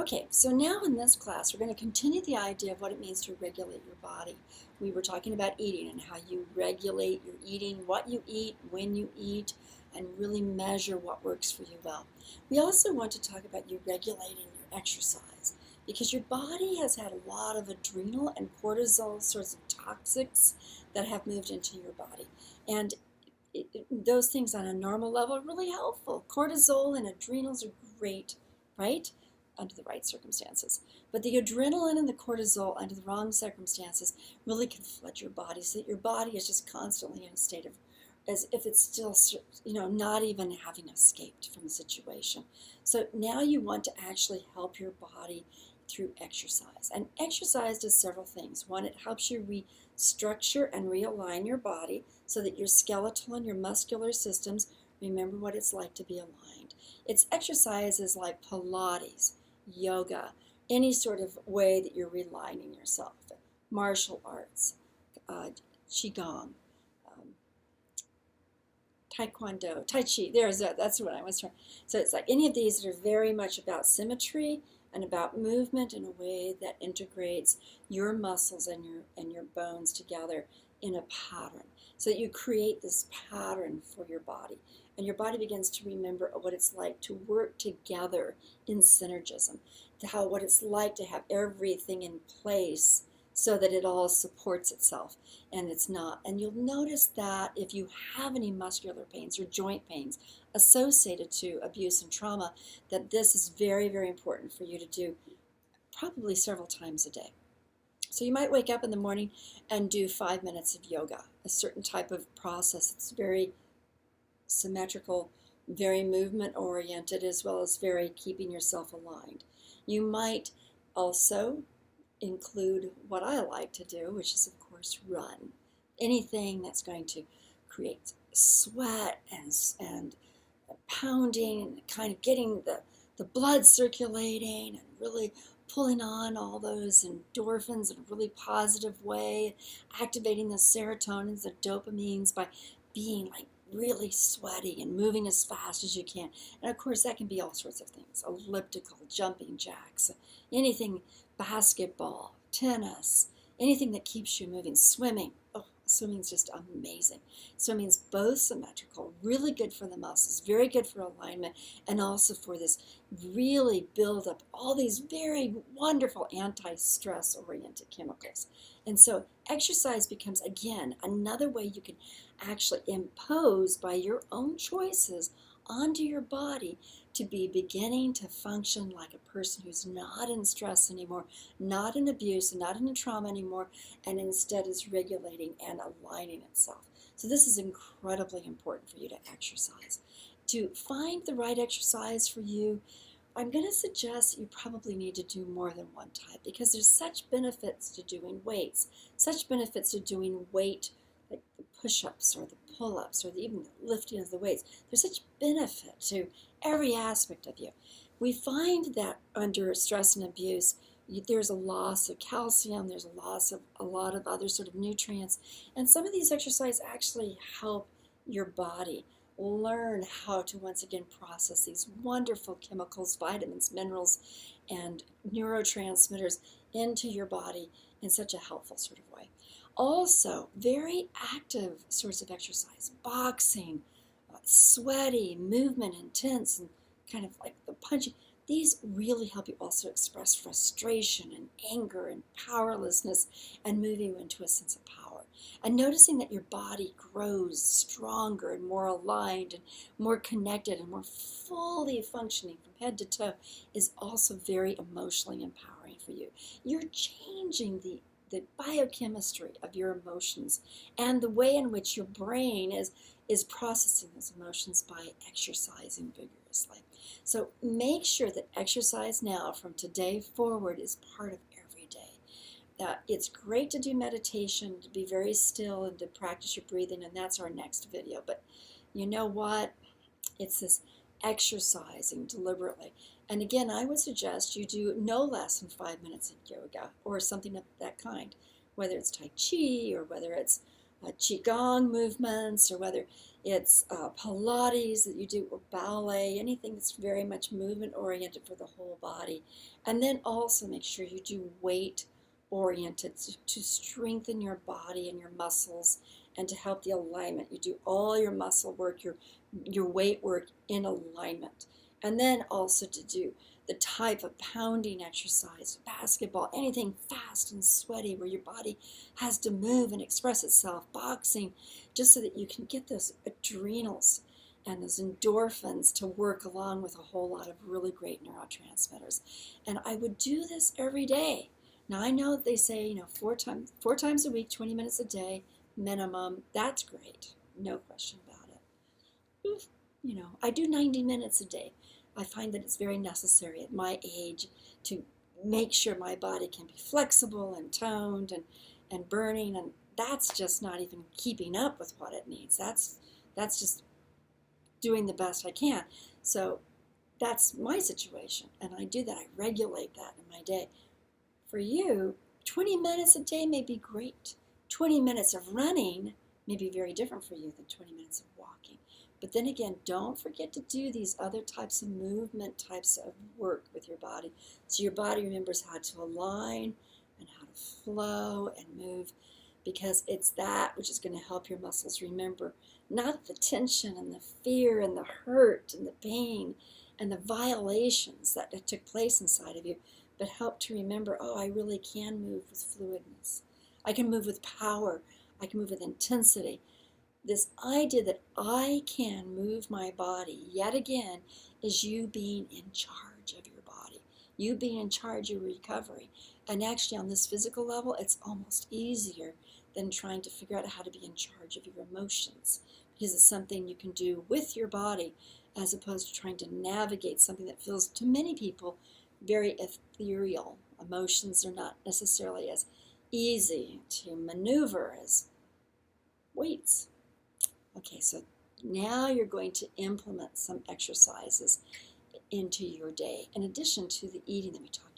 Okay, so now in this class, we're going to continue the idea of what it means to regulate your body. We were talking about eating and how you regulate your eating, what you eat, when you eat, and really measure what works for you well. We also want to talk about you regulating your exercise because your body has had a lot of adrenal and cortisol sorts of toxics that have moved into your body. And those things on a normal level are really helpful. Cortisol and adrenals are great, right? Under the right circumstances. But the adrenaline and the cortisol under the wrong circumstances really can flood your body so that your body is just constantly in a state of, as if it's still, not even having escaped from the situation. So now you want to actually help your body through exercise. And exercise does several things. One, it helps you restructure and realign your body so that your skeletal and your muscular systems remember what it's like to be aligned. It's exercises like Pilates, yoga, any sort of way that you're realigning yourself, martial arts, qigong, taekwondo, tai chi. That's what I was trying. So it's like any of these that are very much about symmetry and about movement in a way that integrates your muscles and your bones together in a pattern, so that you create this pattern for your body. And your body begins to remember what it's like to work together in synergism, what it's like to have everything in place so that it all supports itself, and it's not. And you'll notice that if you have any muscular pains or joint pains associated to abuse and trauma, that this is very, very important for you to do probably several times a day. So you might wake up in the morning and do 5 minutes of yoga, a certain type of process. It's very symmetrical, very movement oriented, as well as very keeping yourself aligned. You might also include what I like to do, which is of course run. Anything that's going to create sweat and pounding and kind of getting the blood circulating and really pulling on all those endorphins in a really positive way, activating the serotonins, the dopamines by being like really sweaty and moving as fast as you can. And of course that can be all sorts of things, elliptical, jumping jacks, anything, basketball, tennis, anything that keeps you moving, swimming. Oh, swimming's just amazing. Swimming's both symmetrical, really good for the muscles, very good for alignment, and also for this really build up all these very wonderful anti-stress oriented chemicals. And so exercise becomes, again, another way you can actually impose by your own choices onto your body to be beginning to function like a person who's not in stress anymore, not in abuse, and not in trauma anymore, and instead is regulating and aligning itself. So this is incredibly important for you to exercise. To find the right exercise for you, I'm going to suggest you probably need to do more than one type, because there's such benefits to doing weights, such benefits to doing weight, like the push-ups or the pull-ups or even the lifting of the weights. There's such benefit to every aspect of you. We find that under stress and abuse, there's a loss of calcium, there's a loss of a lot of other sort of nutrients, and some of these exercises actually help your body learn how to once again process these wonderful chemicals, vitamins, minerals, and neurotransmitters into your body in such a helpful sort of way. Also, very active sorts of exercise, boxing, sweaty, movement, intense, and kind of like the punching. These really help you also express frustration and anger and powerlessness and move you into a sense of power. And noticing that your body grows stronger and more aligned and more connected and more fully functioning from head to toe is also very emotionally empowering for you. You're changing the biochemistry of your emotions and the way in which your brain is processing those emotions by exercising vigorously. So make sure that exercise now from today forward is part of every day. It's great to do meditation, to be very still and to practice your breathing, and that's our next video. But you know what? It's this exercising deliberately. And again, I would suggest you do no less than 5 minutes of yoga or something of that kind, whether it's Tai Chi or whether it's qigong movements, or whether it's Pilates that you do, or ballet, anything that's very much movement oriented for the whole body. And then also make sure you do weight oriented to strengthen your body and your muscles and to help the alignment. You do all your muscle work, your weight work in alignment. And then also to do the type of pounding exercise, basketball, anything fast and sweaty where your body has to move and express itself, boxing, just so that you can get those adrenals and those endorphins to work along with a whole lot of really great neurotransmitters. And I would do this every day. Now I know they say, four times a week, 20 minutes a day minimum. That's great, no question about it. I do 90 minutes a day. I find that it's very necessary at my age to make sure my body can be flexible and toned and burning, and that's just not even keeping up with what it needs. That's just doing the best I can. So that's my situation, and I do that. I regulate that in my day. For you, 20 minutes a day may be great. 20 minutes of running may be very different for you than 20 minutes of walking. But then again, don't forget to do these other types of movement, types of work with your body, so your body remembers how to align and how to flow and move, because it's that which is going to help your muscles remember, not the tension and the fear and the hurt and the pain and the violations that took place inside of you, but help to remember, oh, I really can move with fluidness. I can move with power. I can move with intensity. This idea that I can move my body, yet again, is you being in charge of your body. You being in charge of your recovery. And actually on this physical level, it's almost easier than trying to figure out how to be in charge of your emotions, because it's something you can do with your body as opposed to trying to navigate something that feels, to many people, very ethereal. Emotions are not necessarily as easy to maneuver as weights. Okay, so now you're going to implement some exercises into your day, in addition to the eating that we talked